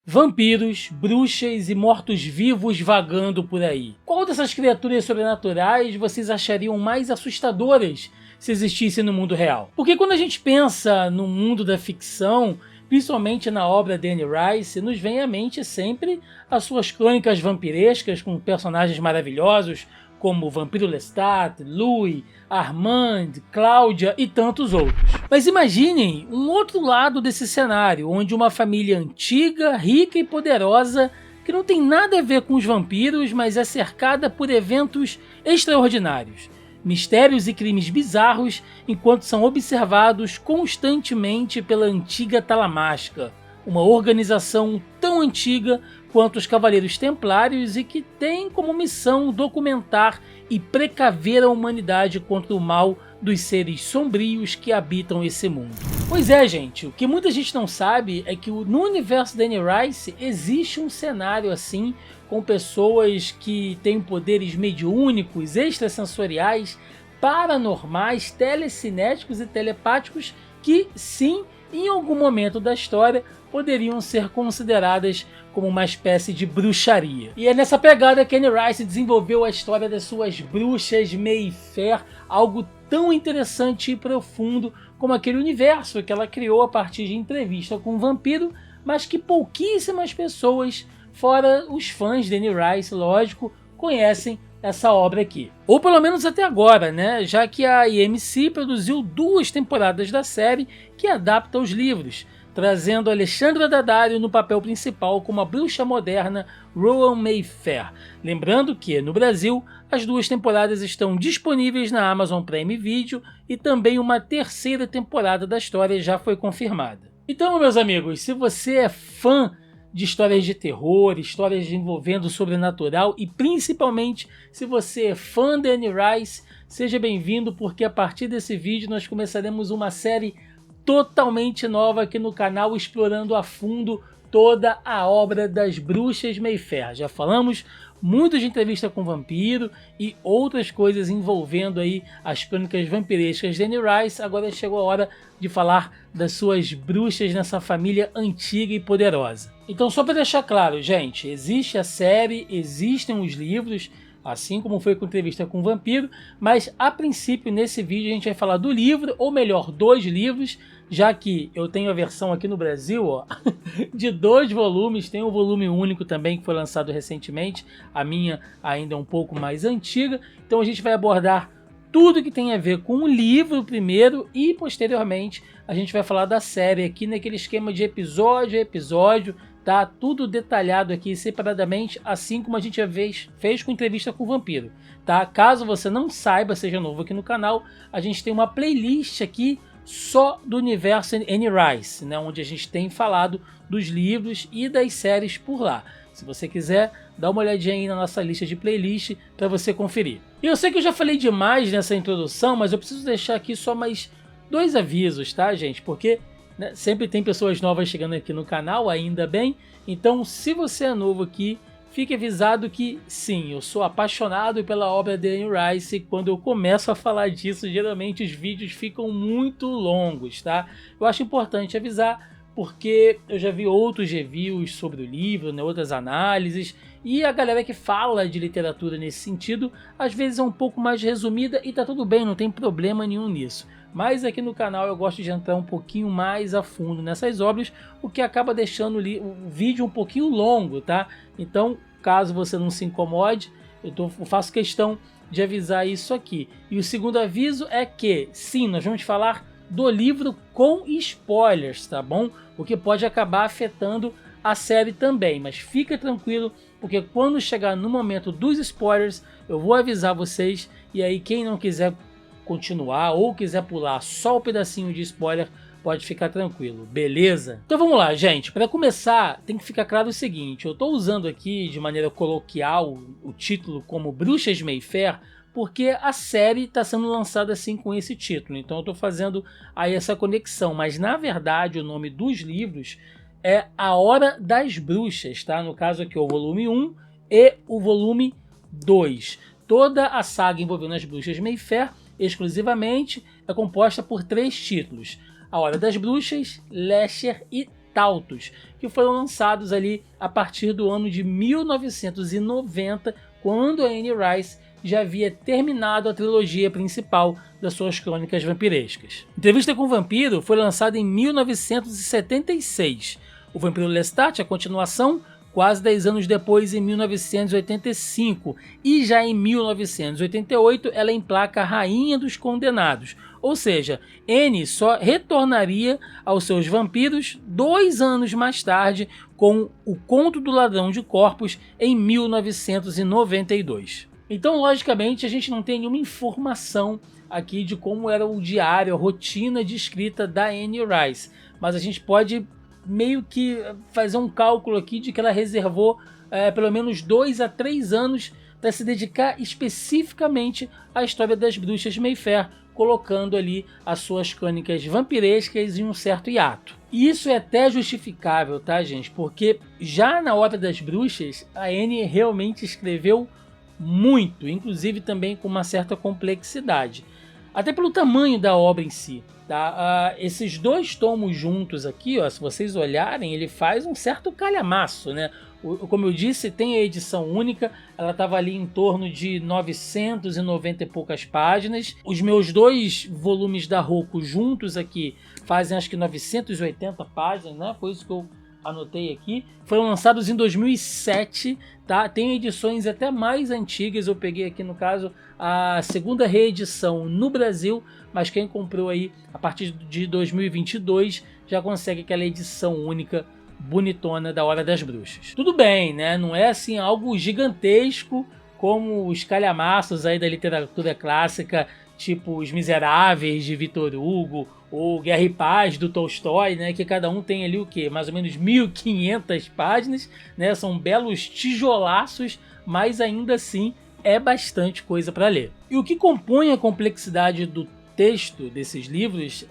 Vampiros, bruxas e mortos-vivos vagando por aí. Qual dessas criaturas sobrenaturais vocês achariam mais assustadoras se existissem no mundo real? Porque quando a gente pensa no mundo da ficção, principalmente na obra de Anne Rice, nos vem à mente sempre as suas crônicas vampirescas com personagens maravilhosos como o vampiro Lestat, Louis, Armand, Cláudia e tantos outros. Mas imaginem um outro lado desse cenário, onde uma família antiga, rica e poderosa, que não tem nada a ver com os vampiros, mas é cercada por eventos extraordinários, mistérios e crimes bizarros, enquanto são observados constantemente pela antiga Talamasca, uma organização tão antiga quanto os Cavaleiros Templários e que tem como missão documentar e precaver a humanidade contra o mal dos seres sombrios que habitam esse mundo. Pois é, gente, o que muita gente não sabe é que no universo da Anne Rice existe um cenário assim, com pessoas que têm poderes mediúnicos, extrasensoriais, paranormais, telecinéticos e telepáticos que, sim, em algum momento da história, poderiam ser consideradas como uma espécie de bruxaria. E é nessa pegada que Anne Rice desenvolveu a história das suas bruxas Mayfair, algo tão interessante e profundo como aquele universo que ela criou a partir de entrevista com um vampiro, mas que pouquíssimas pessoas, fora os fãs de Anne Rice, lógico, conhecem essa obra aqui. Ou pelo menos até agora, né? Já que a AMC produziu 2 temporadas da série que adapta os livros, trazendo Alexandra Daddario no papel principal como a bruxa moderna Rowan Mayfair. Lembrando que, no Brasil, as 2 temporadas estão disponíveis na Amazon Prime Video e também uma 3ª temporada da história já foi confirmada. Então, meus amigos, se você é fã de histórias de terror, histórias envolvendo o sobrenatural e principalmente se você é fã de Anne Rice, seja bem-vindo, porque a partir desse vídeo nós começaremos uma série totalmente nova aqui no canal, explorando a fundo toda a obra das bruxas Mayfair. Já falamos muito de entrevista com vampiro e outras coisas envolvendo aí as crônicas vampirescas de Anne Rice. Agora chegou a hora de falar das suas bruxas nessa família antiga e poderosa. Então, só para deixar claro, gente, existe a série, existem os livros, assim como foi com entrevista com o vampiro, mas a princípio nesse vídeo a gente vai falar do livro, ou melhor, 2 livros, já que eu tenho a versão aqui no Brasil, ó, de 2 volumes, tem um volume único também que foi lançado recentemente, a minha ainda é um pouco mais antiga, então a gente vai abordar tudo que tem a ver com o livro primeiro e posteriormente a gente vai falar da série aqui naquele esquema de episódio a episódio, tá? Tudo detalhado aqui separadamente, assim como a gente já fez com entrevista com o vampiro, tá? Caso você não saiba, seja novo aqui no canal, a gente tem uma playlist aqui só do universo Anne Rice, né? Onde a gente tem falado dos livros e das séries por lá. Se você quiser, dá uma olhadinha aí na nossa lista de playlist para você conferir. E eu sei que eu já falei demais nessa introdução, mas eu preciso deixar aqui só mais 2 avisos, tá, gente? Porque né, sempre tem pessoas novas chegando aqui no canal, ainda bem. Então, se você é novo aqui, fique avisado que sim, eu sou apaixonado pela obra de Anne Rice. Quando eu começo a falar disso, geralmente os vídeos ficam muito longos, tá? Eu acho importante avisar, porque eu já vi outros reviews sobre o livro, né, outras análises, e a galera que fala de literatura nesse sentido, às vezes é um pouco mais resumida e tá tudo bem, não tem problema nenhum nisso. Mas aqui no canal eu gosto de entrar um pouquinho mais a fundo nessas obras, o que acaba deixando o vídeo um pouquinho longo, tá? Então, caso você não se incomode, eu faço questão de avisar isso aqui. E o segundo aviso é que, sim, nós vamos falar do livro com spoilers, tá bom? O que pode acabar afetando a série também, mas fica tranquilo, porque quando chegar no momento dos spoilers, eu vou avisar vocês, e aí quem não quiser continuar ou quiser pular só o pedacinho de spoiler, pode ficar tranquilo, beleza? Então vamos lá, gente. Para começar, tem que ficar claro o seguinte, eu estou usando aqui de maneira coloquial o título como Bruxas Mayfair, porque a série está sendo lançada assim com esse título, então eu estou fazendo aí essa conexão, mas na verdade o nome dos livros é A Hora das Bruxas, tá? No caso aqui o volume 1 e o volume 2. Toda a saga envolvendo as bruxas Mayfair, exclusivamente, é composta por 3 títulos: A Hora das Bruxas, Lesher e Tautos, que foram lançados ali a partir do ano de 1990, quando a Anne Rice já havia terminado a trilogia principal das suas crônicas vampirescas. Entrevista com o Vampiro foi lançada em 1976. O Vampiro Lestat, a continuação, quase 10 anos depois, em 1985, e já em 1988 ela emplaca a Rainha dos Condenados, ou seja, Anne só retornaria aos seus vampiros 2 anos mais tarde com O Conto do Ladrão de Corpos em 1992. Então, logicamente, a gente não tem nenhuma informação aqui de como era o diário, a rotina de escrita da Anne Rice, mas a gente pode meio que fazer um cálculo aqui de que ela reservou pelo menos 2 a 3 anos para se dedicar especificamente à história das bruxas Mayfair, colocando ali as suas crônicas vampirescas em um certo hiato. E isso é até justificável, tá, gente? Porque já na Hora das Bruxas, a Anne realmente escreveu muito, inclusive também com uma certa complexidade, até pelo tamanho da obra em si. Tá? Esses 2 tomos juntos aqui, ó, se vocês olharem, ele faz um certo calhamaço, né? Como eu disse, tem a edição única, ela estava ali em torno de 990 e poucas páginas. Os meus 2 volumes da Rocco juntos aqui fazem acho que 980 páginas, né? Foi isso que eu anotei aqui. Foram lançados em 2007, tá? Tem edições até mais antigas, eu peguei aqui no caso a segunda reedição no Brasil, mas quem comprou aí a partir de 2022 já consegue aquela edição única bonitona da Hora das Bruxas. Tudo bem, né? Não é assim algo gigantesco como os calhamaços aí da literatura clássica, tipo Os Miseráveis de Victor Hugo ou Guerra e Paz do Tolstói, né? Que cada um tem ali o quê? Mais ou menos 1500 páginas, né? São belos tijolaços, mas ainda assim é bastante coisa para ler. E o que compõe a complexidade do texto desses livros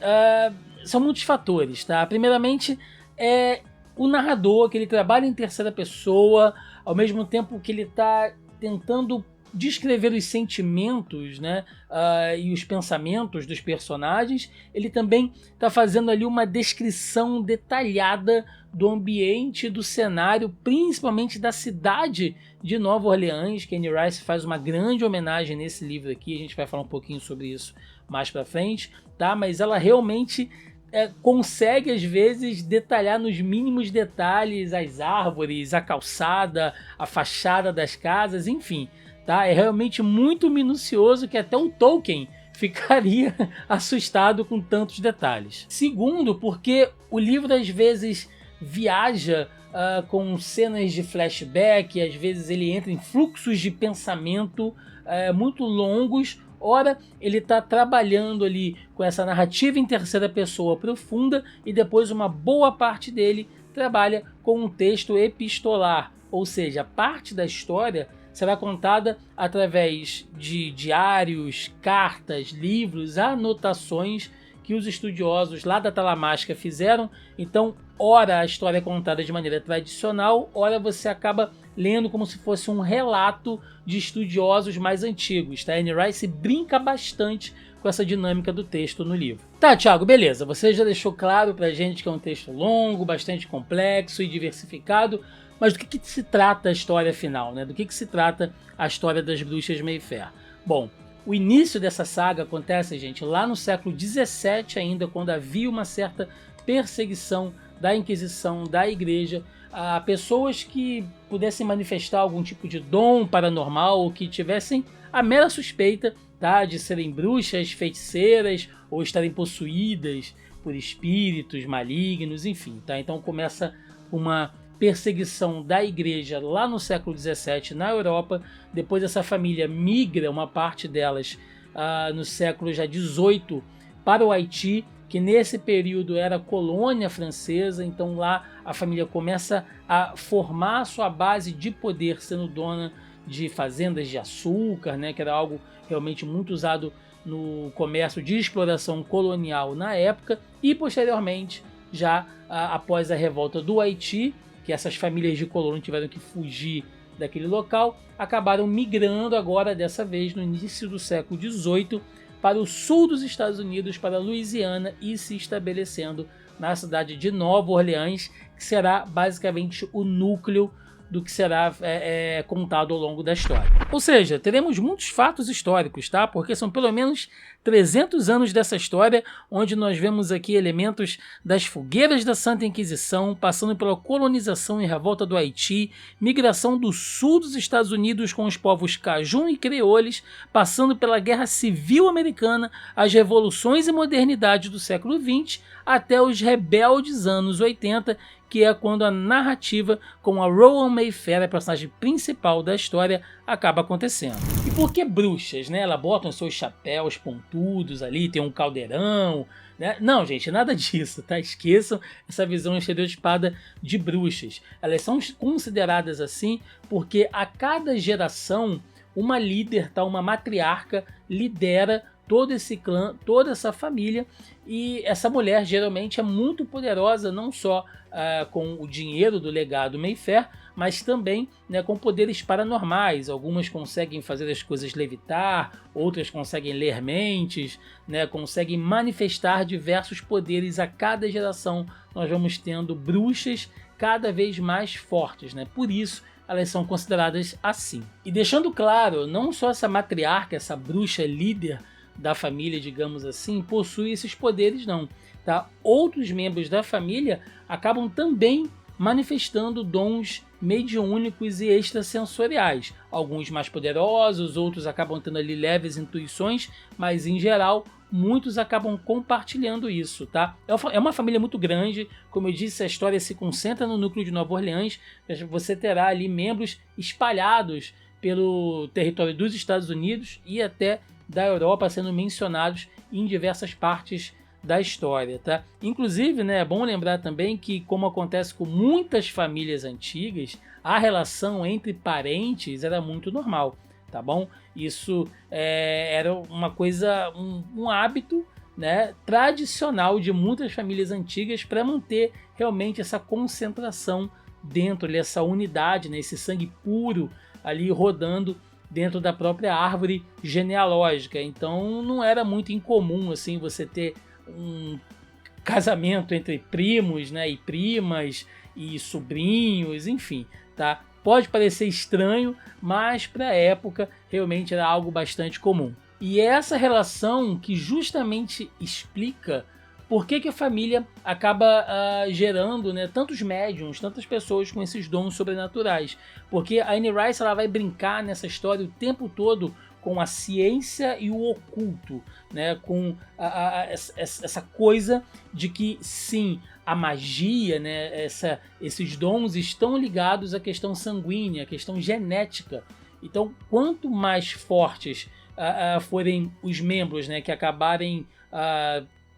são muitos fatores, tá? Primeiramente é o narrador, que ele trabalha em terceira pessoa, ao mesmo tempo que ele está tentando descrever os sentimentos, né, e os pensamentos dos personagens. Ele também está fazendo ali uma descrição detalhada do ambiente, do cenário, principalmente da cidade de Nova Orleans, que Anne Rice faz uma grande homenagem nesse livro aqui. A gente vai falar um pouquinho sobre isso mais para frente, tá? Mas ela realmente consegue às vezes detalhar nos mínimos detalhes as árvores, a calçada, a fachada das casas, enfim, tá? É realmente muito minucioso, que até o Tolkien ficaria assustado com tantos detalhes. Segundo, porque o livro às vezes viaja com cenas de flashback, às vezes ele entra em fluxos de pensamento muito longos. Ora, ele está trabalhando ali com essa narrativa em terceira pessoa profunda, e depois uma boa parte dele trabalha com um texto epistolar, ou seja, parte da história será contada através de diários, cartas, livros, anotações que os estudiosos lá da Talamasca fizeram. Então, ora a história é contada de maneira tradicional, ora você acaba lendo como se fosse um relato de estudiosos mais antigos. Tá? Anne Rice brinca bastante com essa dinâmica do texto no livro. Tá, Thiago, beleza. Você já deixou claro pra gente que é um texto longo, bastante complexo e diversificado, mas do que se trata a história final, né? Do que se trata a história das bruxas Mayfair? Bom, o início dessa saga acontece, gente, lá no século XVII ainda, quando havia uma certa perseguição da Inquisição, da Igreja, a pessoas que pudessem manifestar algum tipo de dom paranormal ou que tivessem a mera suspeita, tá, de serem bruxas, feiticeiras ou estarem possuídas por espíritos malignos, enfim. Tá? Então começa uma perseguição da Igreja lá no século XVII na Europa. Depois essa família migra, uma parte delas, no século já XVIII para o Haiti, que nesse período era colônia francesa. Então lá a família começa a formar a sua base de poder, sendo dona de fazendas de açúcar, né, que era algo realmente muito usado no comércio de exploração colonial na época. E posteriormente, já após a revolta do Haiti, que essas famílias de colono tiveram que fugir daquele local, acabaram migrando agora, dessa vez no início do século XVIII, para o sul dos Estados Unidos, para a Louisiana, e se estabelecendo na cidade de Nova Orleans, que será basicamente o núcleo do que será contado ao longo da história. Ou seja, teremos muitos fatos históricos, tá? Porque são pelo menos 300 anos dessa história, onde nós vemos aqui elementos das fogueiras da Santa Inquisição, passando pela colonização e revolta do Haiti, migração do sul dos Estados Unidos com os povos Cajun e Creoles, passando pela Guerra Civil Americana, as revoluções e modernidade do século XX, até os rebeldes anos 80, que é quando a narrativa com a Rowan Mayfair, a personagem principal da história, acaba acontecendo. E por que bruxas, né? Elas botam seus chapéus pontudos ali, tem um caldeirão, né? Não, gente, nada disso, tá? Esqueçam essa visão estereotipada de bruxas. Elas são consideradas assim porque a cada geração uma líder, tá? Uma matriarca lidera todo esse clã, toda essa família, e essa mulher geralmente é muito poderosa, não só com o dinheiro do legado Mayfair, mas também, né, com poderes paranormais. Algumas conseguem fazer as coisas levitar, outras conseguem ler mentes, né, conseguem manifestar diversos poderes. A cada geração nós vamos tendo bruxas cada vez mais fortes, né? Por isso elas são consideradas assim. E deixando claro, não só essa matriarca, essa bruxa líder da família, digamos assim, possui esses poderes não, tá? Outros membros da família acabam também manifestando dons mediúnicos e extrasensoriais, alguns mais poderosos, outros acabam tendo ali leves intuições, mas em geral muitos acabam compartilhando isso, tá? É uma família muito grande, como eu disse, a história se concentra no núcleo de Nova Orleans, você terá ali membros espalhados pelo território dos Estados Unidos e até da Europa, sendo mencionados em diversas partes da história, tá? Inclusive, né, é bom lembrar também que, como acontece com muitas famílias antigas, a relação entre parentes era muito normal, tá bom? Isso era uma coisa, um hábito, né, tradicional de muitas famílias antigas para manter realmente essa concentração dentro dessa unidade, né, esse sangue puro ali rodando dentro da própria árvore genealógica. Então não era muito incomum assim você ter um casamento entre primos, né, e primas e sobrinhos, enfim, tá? Pode parecer estranho, mas para a época realmente era algo bastante comum. E é essa relação que justamente explica por que a família acaba gerando, né, tantos médiums, tantas pessoas com esses dons sobrenaturais. Porque a Anne Rice ela vai brincar nessa história o tempo todo com a ciência e o oculto, né, com essa coisa de que sim, a magia, né, esses dons estão ligados à questão sanguínea, à questão genética. Então, quanto mais fortes forem os membros, né, que acabarem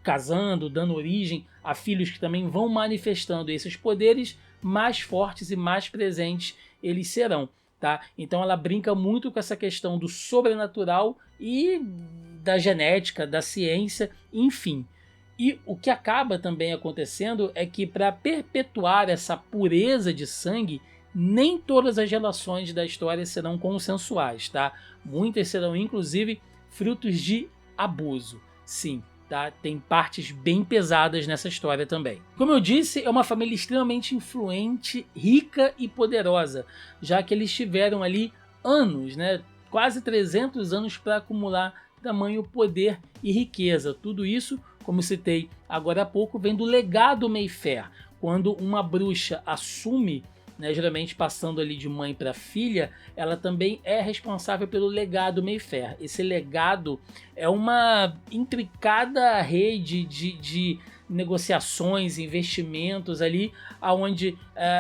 casando, dando origem a filhos que também vão manifestando esses poderes, mais fortes e mais presentes eles serão, tá? Então ela brinca muito com essa questão do sobrenatural e da genética, da ciência, enfim. E o que acaba também acontecendo é que para perpetuar essa pureza de sangue, nem todas as relações da história serão consensuais, tá? Muitas serão inclusive frutos de abuso, sim. Tá? Tem partes bem pesadas nessa história também. Como eu disse, é uma família extremamente influente, rica e poderosa, já que eles tiveram ali anos, né? Quase 300 anos para acumular tamanho poder e riqueza. Tudo isso, como citei agora há pouco, vem do legado Mayfair. Quando uma bruxa assume, né, geralmente passando ali de mãe para filha, ela também é responsável pelo legado Mayfair. Esse legado é uma intricada rede de negociações, investimentos ali, onde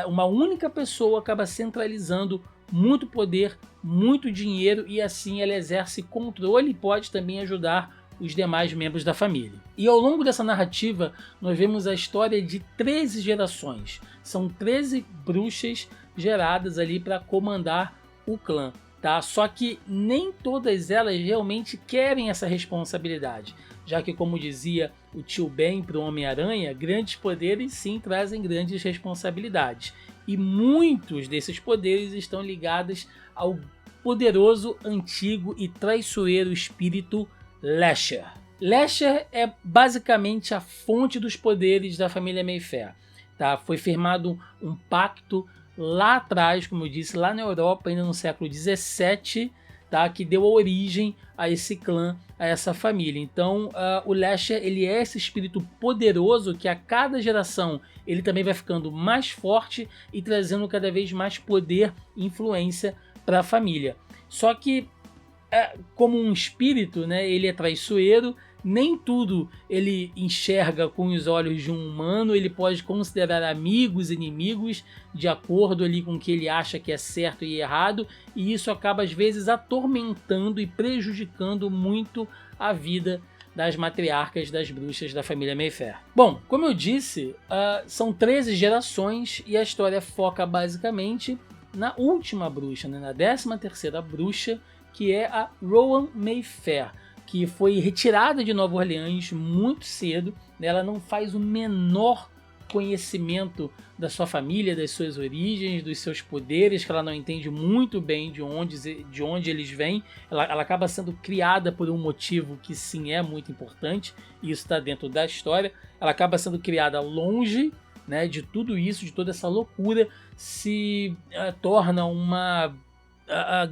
uma única pessoa acaba centralizando muito poder, muito dinheiro, e assim ela exerce controle e pode também ajudar os demais membros da família. E ao longo dessa narrativa, nós vemos a história de 13 gerações. São 13 bruxas geradas ali para comandar o clã, tá? Só que nem todas elas realmente querem essa responsabilidade, já que, como dizia o tio Ben para o Homem-Aranha, grandes poderes sim trazem grandes responsabilidades. E muitos desses poderes estão ligados ao poderoso, antigo e traiçoeiro espírito Lasher. Lasher é basicamente a fonte dos poderes da família Mayfair. Tá? Foi firmado um pacto lá atrás, como eu disse, lá na Europa, ainda no século XVII, tá? Que deu origem a esse clã, a essa família. Então, o Lasher, ele é esse espírito poderoso que a cada geração ele também vai ficando mais forte e trazendo cada vez mais poder e influência para a família. Só que, como um espírito, né, ele é traiçoeiro. Nem tudo ele enxerga com os olhos de um humano, ele pode considerar amigos, inimigos, de acordo ali com o que ele acha que é certo e errado, e isso acaba às vezes atormentando e prejudicando muito a vida das matriarcas das bruxas da família Mayfair. Bom, como eu disse, são 13 gerações e a história foca basicamente na última bruxa, né, na 13ª bruxa, que é a Rowan Mayfair, que foi retirada de Nova Orleans muito cedo. Ela não faz o menor conhecimento da sua família, das suas origens, dos seus poderes, que ela não entende muito bem de onde eles vêm. Ela acaba sendo criada por um motivo que sim é muito importante, e isso está dentro da história. Ela acaba sendo criada longe, né, de tudo isso, de toda essa loucura, se torna uma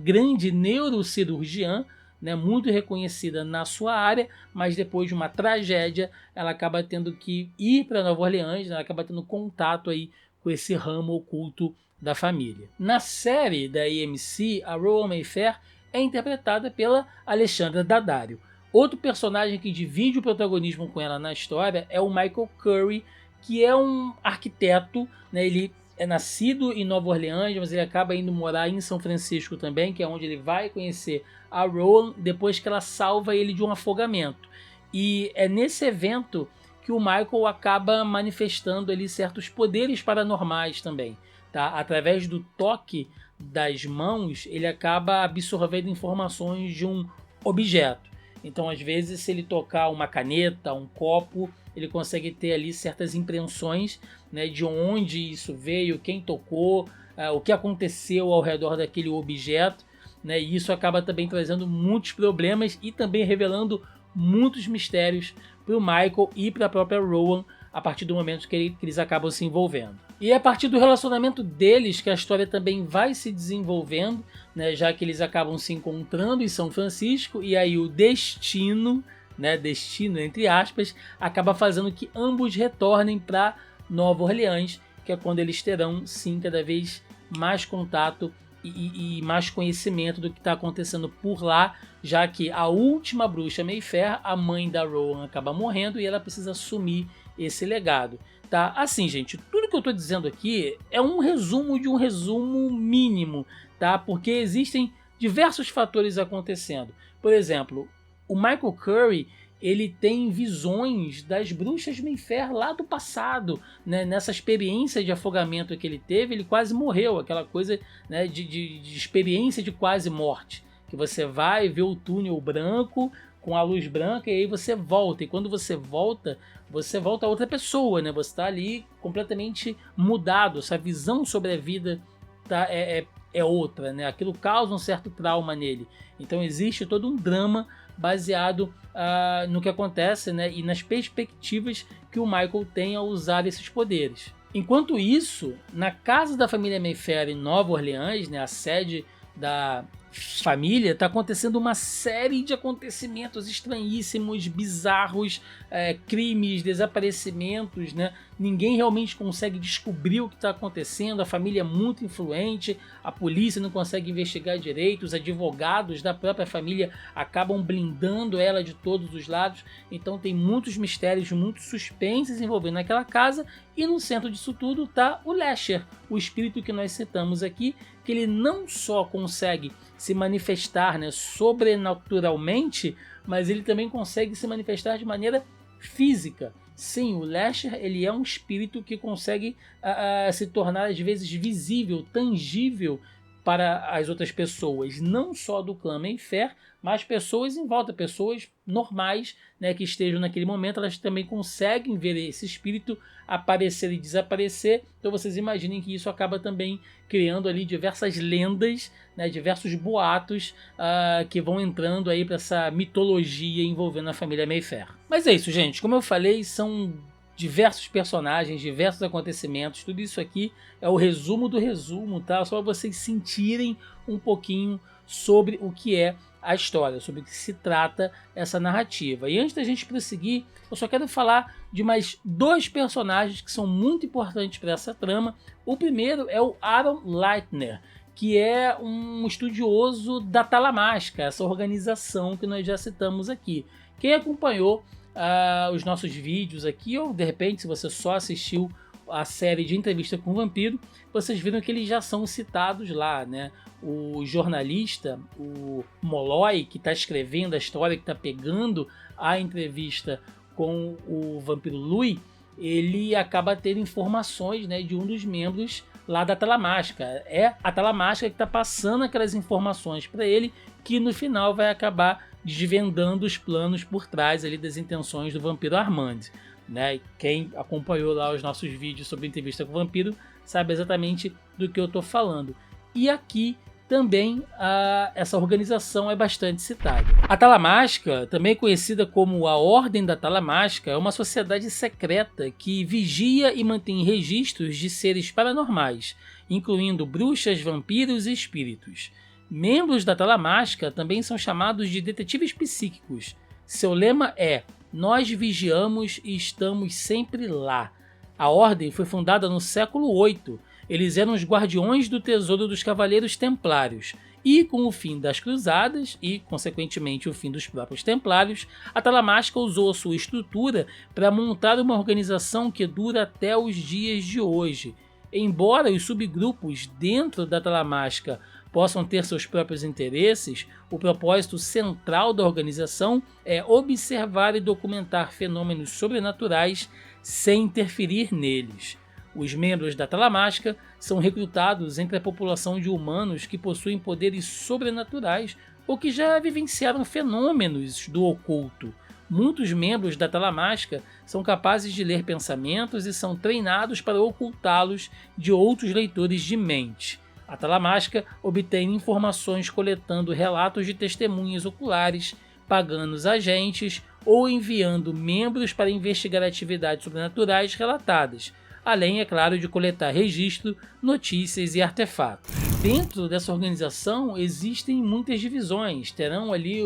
grande neurocirurgiã, né, muito reconhecida na sua área, mas depois de uma tragédia ela acaba tendo que ir para Nova Orleans, né, ela acaba tendo contato aí com esse ramo oculto da família. Na série da AMC, a Rowan Mayfair é interpretada pela Alexandra Daddario. Outro personagem que divide o protagonismo com ela na história é o Michael Curry, que é um arquiteto, né, ele é nascido em Nova Orleans, mas ele acaba indo morar em São Francisco também, que é onde ele vai conhecer a Rowan depois que ela salva ele de um afogamento. E é nesse evento que o Michael acaba manifestando ali certos poderes paranormais também. Tá? Através do toque das mãos, ele acaba absorvendo informações de um objeto. Então, às vezes, se ele tocar uma caneta, um copo, ele consegue ter ali certas impressões, né, de onde isso veio, quem tocou, o que aconteceu ao redor daquele objeto, né, e isso acaba também trazendo muitos problemas e também revelando muitos mistérios para o Michael e para a própria Rowan a partir do momento que eles acabam se envolvendo. E é a partir do relacionamento deles que a história também vai se desenvolvendo, né, já que eles acabam se encontrando em São Francisco e aí o destino, né, destino entre aspas, acaba fazendo que ambos retornem para Nova Orleans, que é quando eles terão sim cada vez mais contato e mais conhecimento do que está acontecendo por lá, já que a última bruxa Mayfair, a mãe da Rowan, acaba morrendo e ela precisa assumir esse legado. Tá? Assim, gente, tudo que eu estou dizendo aqui é um resumo de um resumo mínimo, tá? Porque existem diversos fatores acontecendo. Por exemplo, o Michael Curry, ele tem visões das bruxas Mayfair lá do passado, né? Nessa experiência de afogamento que ele teve, ele quase morreu, aquela coisa, né, de experiência de quase morte, que você vai ver o túnel branco com a luz branca e aí você volta, e quando você volta outra pessoa, né? Você está ali completamente mudado, essa visão sobre a vida tá, é outra, né? Aquilo causa um certo trauma nele, então existe todo um drama baseado no que acontece, né, e nas perspectivas que o Michael tem ao usar esses poderes. Enquanto isso, na casa da família Mayfair em Nova Orleans, né, a sede da família, está acontecendo uma série de acontecimentos estranhíssimos, bizarros, crimes, desaparecimentos, né? Ninguém realmente consegue descobrir o que está acontecendo, a família é muito influente, a polícia não consegue investigar direito, os advogados da própria família acabam blindando ela de todos os lados, então tem muitos mistérios, muitos suspenses envolvendo aquela casa, e no centro disso tudo está o Lasher, o espírito que nós citamos aqui, que ele não só consegue se manifestar, né, sobrenaturalmente, mas ele também consegue se manifestar de maneira física. Sim, o Lasher, ele é um espírito que consegue se tornar às vezes visível, tangível, para as outras pessoas, não só do clã Mayfair, mas pessoas em volta, pessoas normais, né, que estejam naquele momento, elas também conseguem ver esse espírito aparecer e desaparecer. Então vocês imaginem que isso acaba também criando ali diversas lendas, né, diversos boatos que vão entrando aí para essa mitologia envolvendo a família Mayfair. Mas é isso, gente. Como eu falei, são diversos personagens, diversos acontecimentos, tudo isso aqui é o resumo do resumo, tá? Só para vocês sentirem um pouquinho sobre o que é a história, sobre o que se trata essa narrativa. E antes da gente prosseguir, eu só quero falar de mais dois personagens que são muito importantes para essa trama. O primeiro é o Aaron Leitner, que é um estudioso da Talamasca, essa organização que nós já citamos aqui. Quem acompanhou os nossos vídeos aqui, ou de repente se você só assistiu a série de entrevista com o vampiro, vocês viram que eles já são citados lá, né? O jornalista, o Molloy, que está escrevendo a história, que está pegando a entrevista com o vampiro Louis, ele acaba tendo informações, né, de um dos membros lá da Talamasca. É a Talamasca que está passando aquelas informações para ele, que no final vai acabar desvendando os planos por trás ali das intenções do vampiro Armand. Né? Quem acompanhou lá os nossos vídeos sobre entrevista com o vampiro sabe exatamente do que eu estou falando. E aqui também essa organização é bastante citada. A Talamasca, também conhecida como a Ordem da Talamasca, é uma sociedade secreta que vigia e mantém registros de seres paranormais, incluindo bruxas, vampiros e espíritos. Membros da Talamasca também são chamados de detetives psíquicos. Seu lema é: nós vigiamos e estamos sempre lá. A ordem foi fundada no século VIII. Eles eram os guardiões do tesouro dos Cavaleiros Templários. E com o fim das Cruzadas, e consequentemente o fim dos próprios Templários, a Talamasca usou a sua estrutura para montar uma organização que dura até os dias de hoje. Embora os subgrupos dentro da Talamasca possam ter seus próprios interesses, o propósito central da organização é observar e documentar fenômenos sobrenaturais sem interferir neles. Os membros da Talamasca são recrutados entre a população de humanos que possuem poderes sobrenaturais ou que já vivenciaram fenômenos do oculto. Muitos membros da Talamasca são capazes de ler pensamentos e são treinados para ocultá-los de outros leitores de mente. A Talamasca obtém informações coletando relatos de testemunhas oculares, pagando os agentes ou enviando membros para investigar atividades sobrenaturais relatadas, além, é claro, de coletar registro, notícias e artefatos. Dentro dessa organização existem muitas divisões. Terão ali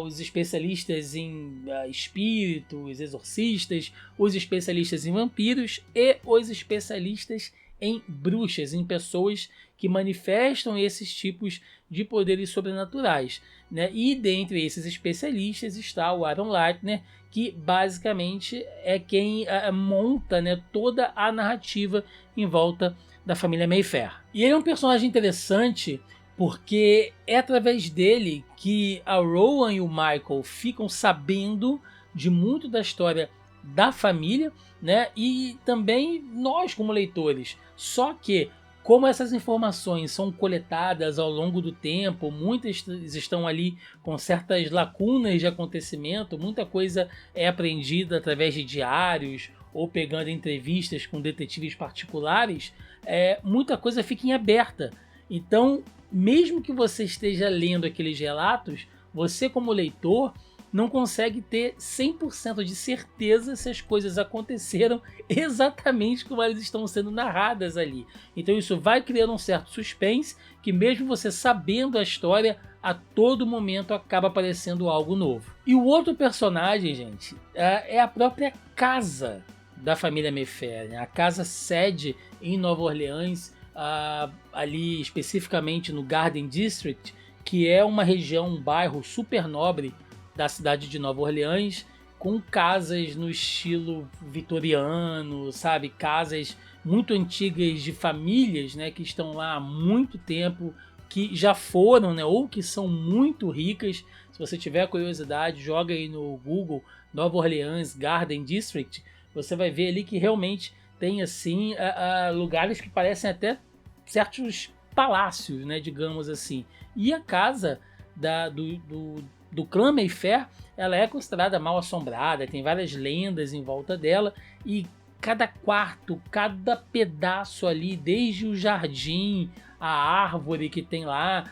os especialistas em espíritos, exorcistas, os especialistas em vampiros e os especialistas em bruxas, em pessoas que manifestam esses tipos de poderes sobrenaturais, né? E dentre esses especialistas está o Aaron Leitner, que basicamente é quem monta, né, toda a narrativa em volta da família Mayfair. E ele é um personagem interessante porque é através dele que a Rowan e o Michael ficam sabendo de muito da história da família, né? E também nós como leitores. Só que, como essas informações são coletadas ao longo do tempo, muitas estão ali com certas lacunas de acontecimento, muita coisa é aprendida através de diários ou pegando entrevistas com detetives particulares, muita coisa fica em aberta. Então, mesmo que você esteja lendo aqueles relatos, você como leitor não consegue ter 100% de certeza se as coisas aconteceram exatamente como elas estão sendo narradas ali. Então isso vai criando um certo suspense que, mesmo você sabendo a história, a todo momento acaba aparecendo algo novo. E o outro personagem, gente, é a própria casa da família Mayfair, né? A casa sede em Nova Orleans, ali especificamente no Garden District, que é uma região, um bairro super nobre da cidade de Nova Orleans, com casas no estilo vitoriano, sabe? Casas muito antigas de famílias, né, que estão lá há muito tempo, que já foram, né, ou que são muito ricas. Se você tiver curiosidade, joga aí no Google Nova Orleans Garden District, você vai ver ali que realmente tem assim lugares que parecem até certos palácios, né, digamos assim. E a casa do clã Mayfair, ela é considerada mal assombrada, tem várias lendas em volta dela, e cada quarto, cada pedaço ali, desde o jardim, a árvore que tem lá,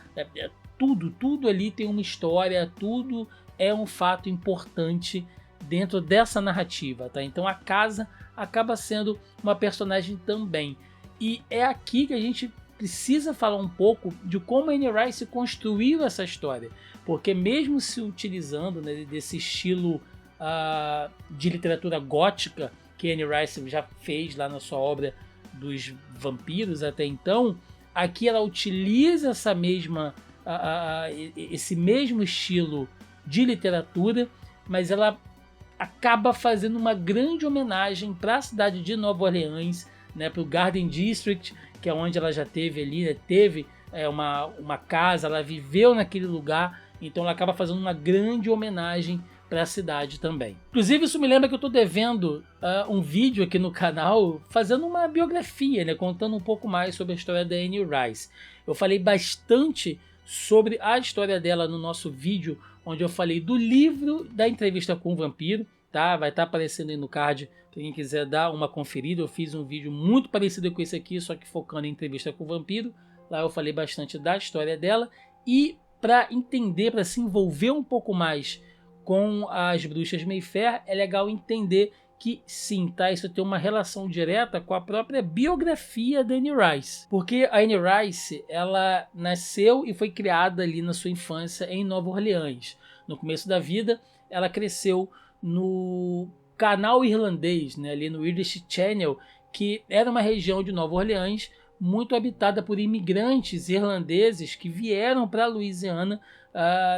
tudo ali tem uma história, tudo é um fato importante dentro dessa narrativa, tá? Então a casa acaba sendo uma personagem também. E é aqui que a gente precisa falar um pouco de como a Anne Rice construiu essa história, porque mesmo se utilizando, né, desse estilo de literatura gótica que a Anne Rice já fez lá na sua obra dos vampiros até então, aqui ela utiliza esse mesmo estilo de literatura, mas ela acaba fazendo uma grande homenagem para a cidade de Nova Orleans, né, para o Garden District, que é onde ela já teve ali, né, teve uma casa, ela viveu naquele lugar, então ela acaba fazendo uma grande homenagem para a cidade também. Inclusive isso me lembra que eu estou devendo um vídeo aqui no canal fazendo uma biografia, né, contando um pouco mais sobre a história da Anne Rice. Eu falei bastante sobre a história dela no nosso vídeo, onde eu falei do livro da entrevista com o vampiro, tá? Vai estar aparecendo aí no card para quem quiser dar uma conferida. Eu fiz um vídeo muito parecido com esse aqui, só que focando em entrevista com o vampiro. Lá eu falei bastante da história dela, e para entender, para se envolver um pouco mais com as bruxas Mayfair, é legal entender que sim, tá? Isso tem uma relação direta com a própria biografia da Anne Rice. Porque a Anne Rice, ela nasceu e foi criada ali na sua infância em Nova Orleans. No começo da vida, ela cresceu no canal irlandês, né, ali no Irish Channel, que era uma região de Nova Orleans muito habitada por imigrantes irlandeses que vieram para a Louisiana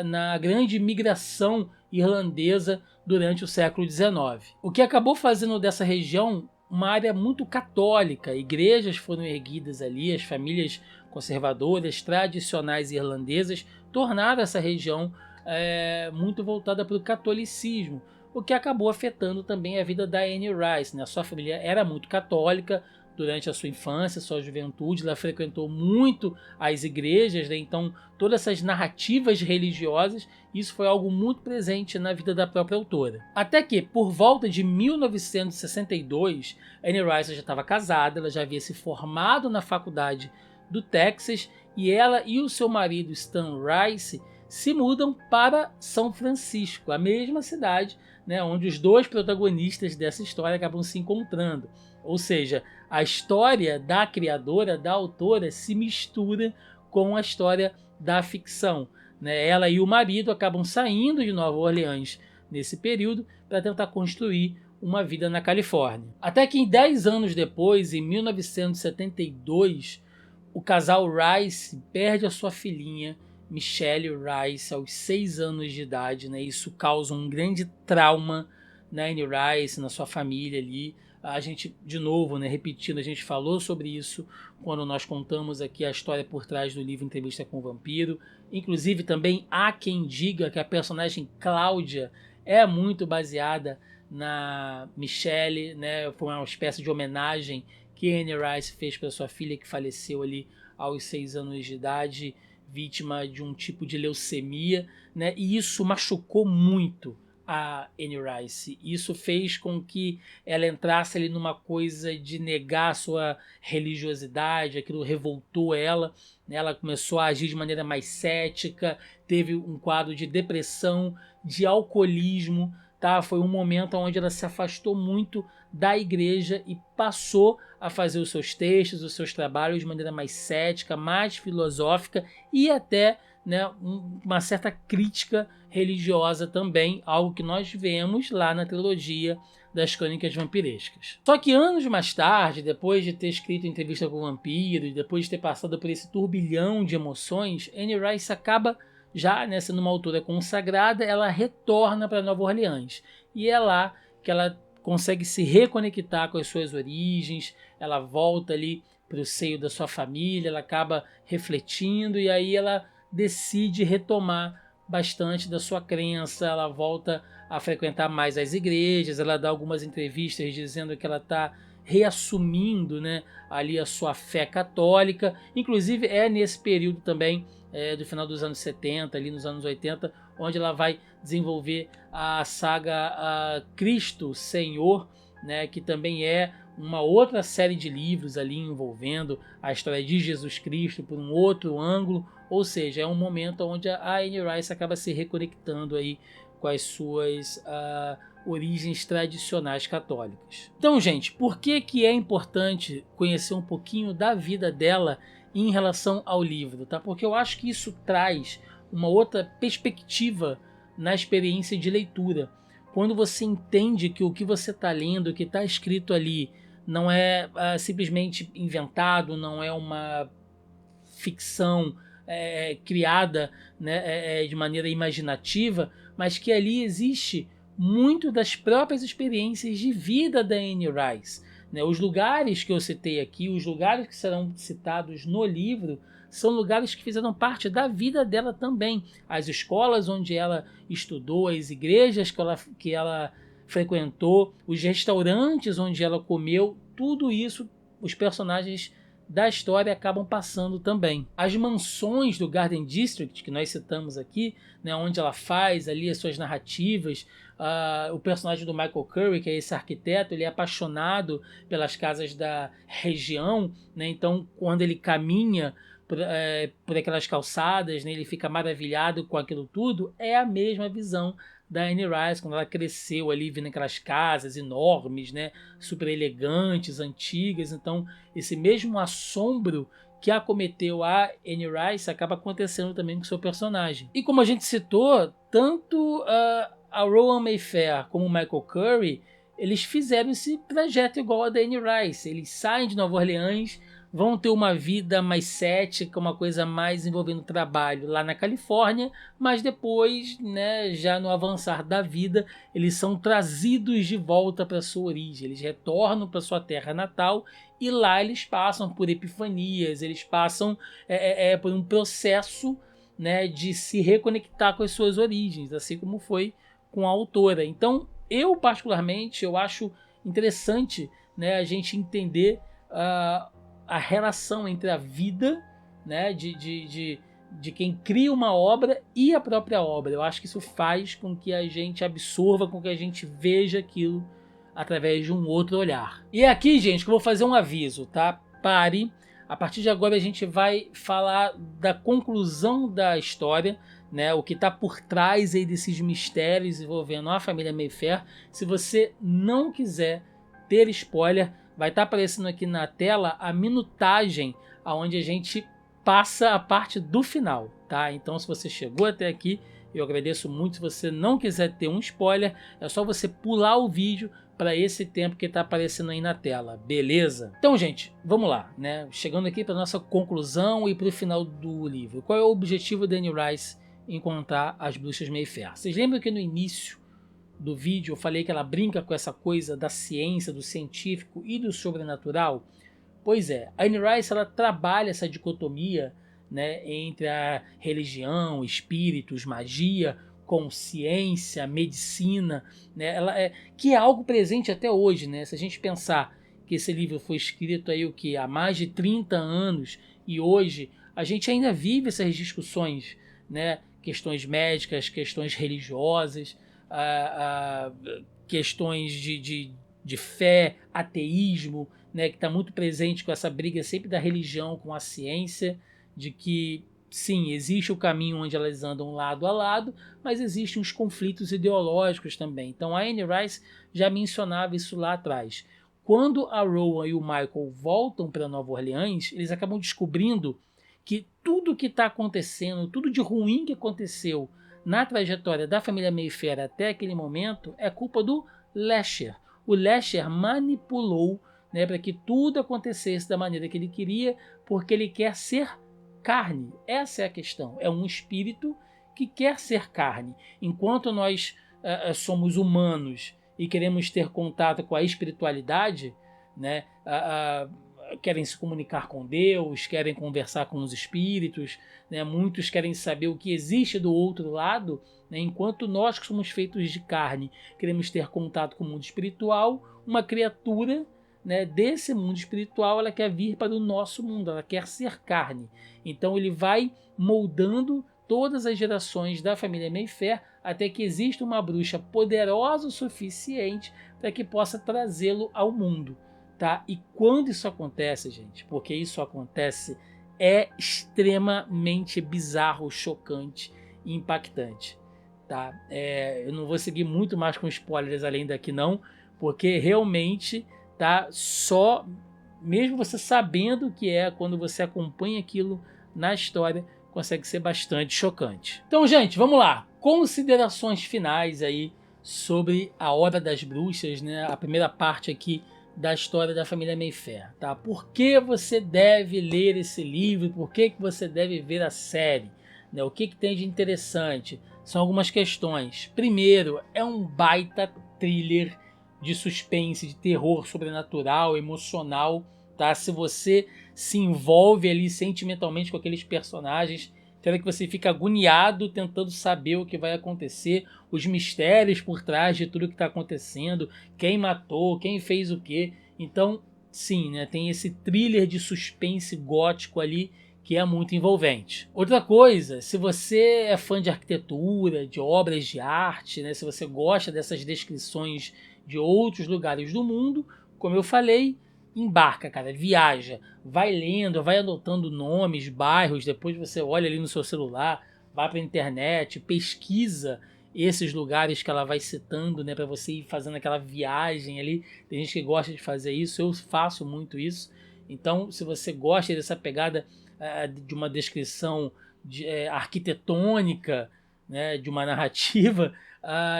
na grande migração irlandesa durante o século XIX. O que acabou fazendo dessa região uma área muito católica. Igrejas foram erguidas ali, as famílias conservadoras, tradicionais irlandesas tornaram essa região muito voltada para o catolicismo, o que acabou afetando também a vida da Anne Rice, né? Sua família era muito católica. Durante a sua infância, sua juventude, ela frequentou muito as igrejas, né? Então todas essas narrativas religiosas, isso foi algo muito presente na vida da própria autora. Até que, por volta de 1962, Anne Rice já estava casada, ela já havia se formado na faculdade do Texas, e ela e o seu marido Stan Rice se mudam para São Francisco, a mesma cidade, né, onde os dois protagonistas dessa história acabam se encontrando. Ou seja, a história da criadora, da autora, se mistura com a história da ficção, né? Ela e o marido acabam saindo de Nova Orleans nesse período para tentar construir uma vida na Califórnia. Até que 10 anos depois, em 1972, o casal Rice perde a sua filhinha, Michelle Rice, aos 6 anos de idade, né? Isso causa um grande trauma na Anne Rice, na sua família ali. A gente, de novo, né, repetindo, a gente falou sobre isso quando nós contamos aqui a história por trás do livro Entrevista com o Vampiro. Inclusive também há quem diga que a personagem Cláudia é muito baseada na Michelle, né? Foi uma espécie de homenagem que Anne Rice fez para sua filha, que faleceu ali aos 6 anos de idade, vítima de um tipo de leucemia, né? E isso machucou muito a Anne Rice. Isso fez com que ela entrasse ali numa coisa de negar a sua religiosidade, aquilo revoltou ela, né? Ela começou a agir de maneira mais cética, teve um quadro de depressão, de alcoolismo, tá? Foi um momento onde ela se afastou muito da igreja e passou a fazer os seus textos, os seus trabalhos de maneira mais cética, mais filosófica e até, né, uma certa crítica religiosa também, algo que nós vemos lá na trilogia das Crônicas Vampirescas. Só que anos mais tarde, depois de ter escrito Entrevista com o Vampiro e depois de ter passado por esse turbilhão de emoções, Anne Rice acaba já, né, sendo uma autora consagrada, ela retorna para Nova Orleans. E é lá que ela consegue se reconectar com as suas origens, ela volta ali para o seio da sua família, ela acaba refletindo e aí ela decide retomar bastante da sua crença, ela volta a frequentar mais as igrejas, ela dá algumas entrevistas dizendo que ela está reassumindo, né, ali a sua fé católica. Inclusive é nesse período também, do final dos anos 70, ali nos anos 80, onde ela vai desenvolver a saga Cristo Senhor, né, que também é uma outra série de livros ali envolvendo a história de Jesus Cristo por um outro ângulo. Ou seja, é um momento onde a Anne Rice acaba se reconectando aí com as suas origens tradicionais católicas. Então, gente, por que é importante conhecer um pouquinho da vida dela em relação ao livro, tá? Porque eu acho que isso traz uma outra perspectiva na experiência de leitura. Quando você entende que o que você está lendo, o que está escrito ali, não é simplesmente inventado, não é uma ficção criada, né, de maneira imaginativa, mas que ali existe muito das próprias experiências de vida da Anne Rice. Né? Os lugares que eu citei aqui, os lugares que serão citados no livro, são lugares que fizeram parte da vida dela também. As escolas onde ela estudou, as igrejas que ela frequentou, os restaurantes onde ela comeu, tudo isso os personagens da história acabam passando também. As mansões do Garden District, que nós citamos aqui, né, onde ela faz ali as suas narrativas, o personagem do Michael Curry, que é esse arquiteto, ele é apaixonado pelas casas da região, né, então quando ele caminha por aquelas calçadas, né, ele fica maravilhado com aquilo tudo. É a mesma visão da Anne Rice quando ela cresceu ali vendo aquelas casas enormes, né, super elegantes, antigas. Então esse mesmo assombro que acometeu a Anne Rice acaba acontecendo também com o seu personagem. E como a gente citou, tanto a Rowan Mayfair como o Michael Curry, eles fizeram esse trajeto igual a da Anne Rice. Eles saem de Nova Orleans, vão ter uma vida mais cética, uma coisa mais envolvendo trabalho lá na Califórnia, mas depois, né, já no avançar da vida, eles são trazidos de volta para sua origem, eles retornam para sua terra natal e lá eles passam por epifanias, eles passam por um processo, né, de se reconectar com as suas origens, assim como foi com a autora. Então, eu particularmente, eu acho interessante, né, a gente entender a relação entre a vida, né, de quem cria uma obra e a própria obra. Eu acho que isso faz com que a gente absorva, com que a gente veja aquilo através de um outro olhar. E é aqui, gente, que eu vou fazer um aviso, tá? Pare. A partir de agora a gente vai falar da conclusão da história, né, o que está por trás aí desses mistérios envolvendo a família Mayfair. Se você não quiser ter spoiler, vai estar aparecendo aqui na tela a minutagem onde a gente passa a parte do final, tá? Então, se você chegou até aqui, eu agradeço muito. Se você não quiser ter um spoiler, é só você pular o vídeo para esse tempo que está aparecendo aí na tela, beleza? Então, gente, vamos lá, né? Chegando aqui para nossa conclusão e para o final do livro. Qual é o objetivo da Anne Rice em contar as bruxas Mayfair? Vocês lembram que no início do vídeo eu falei que ela brinca com essa coisa da ciência, do científico e do sobrenatural? Pois é, a Anne Rice ela trabalha essa dicotomia, né, entre a religião, espíritos, magia, com ciência, medicina, né, que é algo presente até hoje, né? Se a gente pensar que esse livro foi escrito aí, há mais de 30 anos, e hoje a gente ainda vive essas discussões, né? Questões médicas, questões religiosas, questões de fé, ateísmo, né, que está muito presente com essa briga sempre da religião com a ciência, de que sim, existe o caminho onde elas andam lado a lado, mas existem uns conflitos ideológicos também. Então a Anne Rice já mencionava isso lá atrás. Quando a Rowan e o Michael voltam para Nova Orleans, eles acabam descobrindo que tudo que está acontecendo, tudo de ruim que aconteceu na trajetória da família Mayfair até aquele momento é culpa do Lesher. O Lesher manipulou, né, para que tudo acontecesse da maneira que ele queria, porque ele quer ser carne. Essa é a questão. É um espírito que quer ser carne. Enquanto nós somos humanos e queremos ter contato com a espiritualidade, né, querem se comunicar com Deus, querem conversar com os espíritos, né? Muitos querem saber o que existe do outro lado, né? Enquanto nós que somos feitos de carne queremos ter contato com o mundo espiritual, uma criatura, né, desse mundo espiritual, ela quer vir para o nosso mundo, ela quer ser carne. Então ele vai moldando todas as gerações da família Mayfair até que exista uma bruxa poderosa o suficiente para que possa trazê-lo ao mundo. Tá? E quando isso acontece, gente, porque isso acontece, é extremamente bizarro, chocante e impactante. Tá? Eu não vou seguir muito mais com spoilers além daqui não, porque realmente, tá, só mesmo você sabendo o que é, quando você acompanha aquilo na história, consegue ser bastante chocante. Então, gente, vamos lá. Considerações finais aí sobre a Hora das Bruxas, né? A primeira parte aqui da história da família Mayfair, tá? Por que você deve ler esse livro? Por que você deve ver a série? Né? O que tem de interessante? São algumas questões. Primeiro, é um baita thriller de suspense, de terror sobrenatural, emocional, tá? Se você se envolve ali sentimentalmente com aqueles personagens, será que você fica agoniado tentando saber o que vai acontecer, os mistérios por trás de tudo que está acontecendo, quem matou, quem fez o quê. Então, sim, né, tem esse thriller de suspense gótico ali que é muito envolvente. Outra coisa, se você é fã de arquitetura, de obras de arte, né, se você gosta dessas descrições de outros lugares do mundo, como eu falei, embarca, cara, viaja, vai lendo, vai anotando nomes, bairros, depois você olha ali no seu celular, vai para a internet, pesquisa esses lugares que ela vai citando, né, para você ir fazendo aquela viagem ali. Tem gente que gosta de fazer isso, eu faço muito isso. Então, se você gosta dessa pegada de uma descrição arquitetônica, né, de uma narrativa,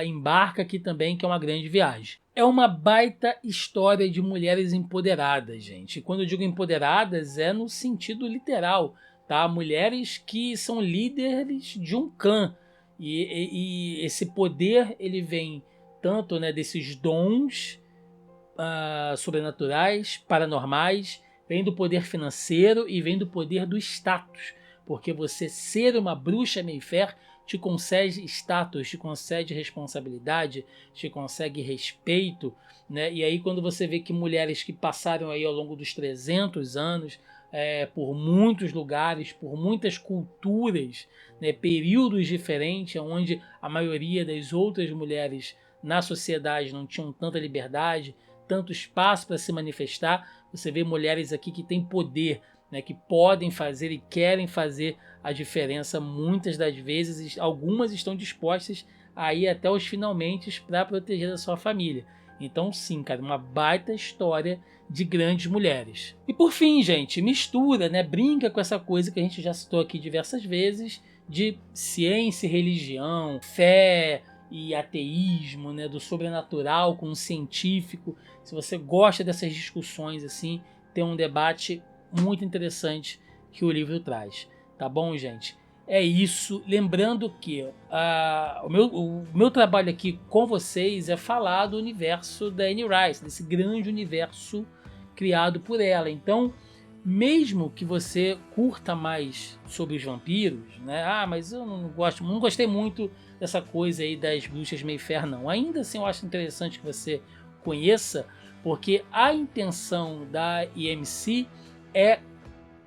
embarca aqui também, que é uma grande viagem. É uma baita história de mulheres empoderadas, gente. E quando eu digo empoderadas, é no sentido literal, tá? Mulheres que são líderes de um clã. E esse poder, ele vem tanto, né, desses dons sobrenaturais, paranormais, vem do poder financeiro e vem do poder do status. Porque você ser uma bruxa Mayfair te concede status, te concede responsabilidade, te concede respeito, né? E aí quando você vê que mulheres que passaram aí ao longo dos 300 anos, por muitos lugares, por muitas culturas, né? Períodos diferentes, onde a maioria das outras mulheres na sociedade não tinham tanta liberdade, tanto espaço para se manifestar, você vê mulheres aqui que têm poder, né, que podem fazer e querem fazer a diferença muitas das vezes. Algumas estão dispostas a ir até os finalmente para proteger a sua família. Então sim, cara, uma baita história de grandes mulheres. E por fim, gente, mistura, né, brinca com essa coisa que a gente já citou aqui diversas vezes, de ciência e religião, fé e ateísmo, né, do sobrenatural com o científico. Se você gosta dessas discussões assim, tem um debate muito interessante que o livro traz. Tá bom, gente? É isso. Lembrando que o meu trabalho aqui com vocês é falar do universo da Anne Rice, desse grande universo criado por ela. Então, mesmo que você curta mais sobre os vampiros, né? Mas eu não gostei muito dessa coisa aí das bruxas Mayfair, não. Ainda assim, eu acho interessante que você conheça, porque a intenção da IMC é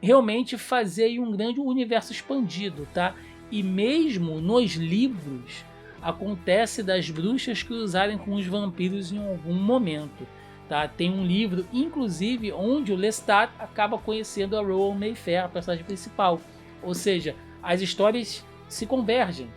realmente fazer aí um grande universo expandido, tá? E mesmo nos livros acontece das bruxas cruzarem com os vampiros em algum momento, tá? Tem um livro, inclusive, onde o Lestat acaba conhecendo a Rowan Mayfair, a personagem principal. Ou seja, as histórias se convergem,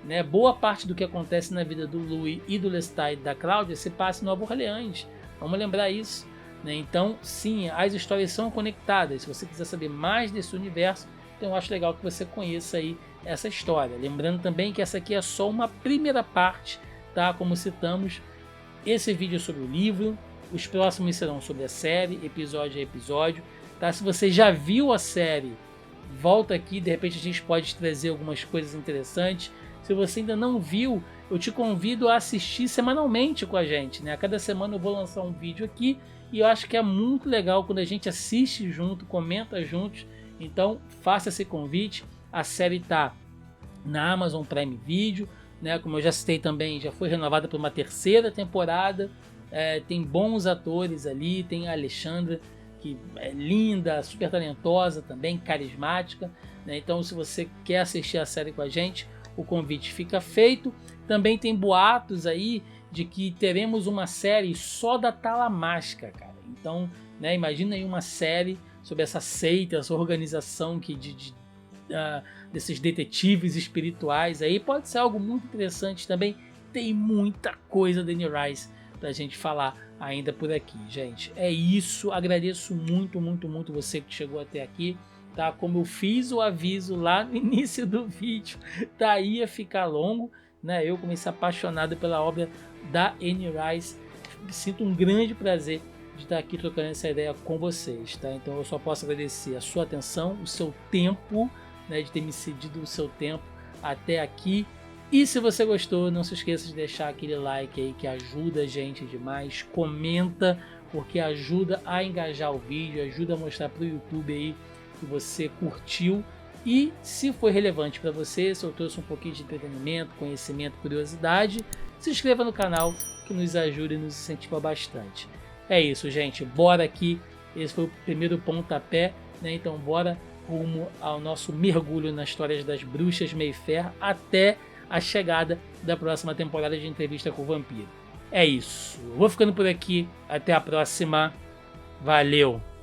né? Boa parte do que acontece na vida do Louis e do Lestat e da Cláudia se passa em Nova Orleans. Vamos lembrar isso. Então, sim, as histórias são conectadas. Se você quiser saber mais desse universo, então eu acho legal que você conheça aí essa história. Lembrando também que essa aqui é só uma primeira parte, tá? Como citamos, esse vídeo é sobre o livro, os próximos serão sobre a série, episódio a episódio, tá? Se você já viu a série, volta aqui, de repente a gente pode trazer algumas coisas interessantes. Se você ainda não viu, eu te convido a assistir semanalmente com a gente, né? A cada semana eu vou lançar um vídeo aqui. E eu acho que é muito legal quando a gente assiste junto, comenta juntos. Então faça esse convite. A série está na Amazon Prime Video, né? Como eu já citei também, já foi renovada por uma terceira temporada. tem bons atores ali, tem a Alexandra, que é linda, super talentosa também, carismática, né? Então se você quer assistir a série com a gente, o convite fica feito. Também tem boatos aí de que teremos uma série só da Talamasca, cara. Então, né, imagina aí uma série sobre essa seita, essa organização que desses detetives espirituais aí. Pode ser algo muito interessante também. Tem muita coisa da Anne Rice pra gente falar ainda por aqui, gente. É isso, agradeço muito, muito, muito você que chegou até aqui, tá? Como eu fiz o aviso lá no início do vídeo, tá, ia ficar longo, né? Eu comecei apaixonado pela obra da Anne Rice, sinto um grande prazer de estar aqui trocando essa ideia com vocês, tá? Então eu só posso agradecer a sua atenção, o seu tempo, né, de ter me cedido o seu tempo até aqui. E se você gostou, não se esqueça de deixar aquele like aí que ajuda a gente demais. Comenta, porque ajuda a engajar o vídeo, ajuda a mostrar para o YouTube aí que você curtiu. E se foi relevante para você, se eu trouxe um pouquinho de entretenimento, conhecimento, curiosidade, se inscreva no canal que nos ajuda e nos incentiva bastante. É isso, gente. Bora aqui. Esse foi o primeiro pontapé, né? Então bora rumo ao nosso mergulho nas histórias das bruxas Mayfair até a chegada da próxima temporada de Entrevista com o Vampiro. É isso. Vou ficando por aqui. Até a próxima. Valeu!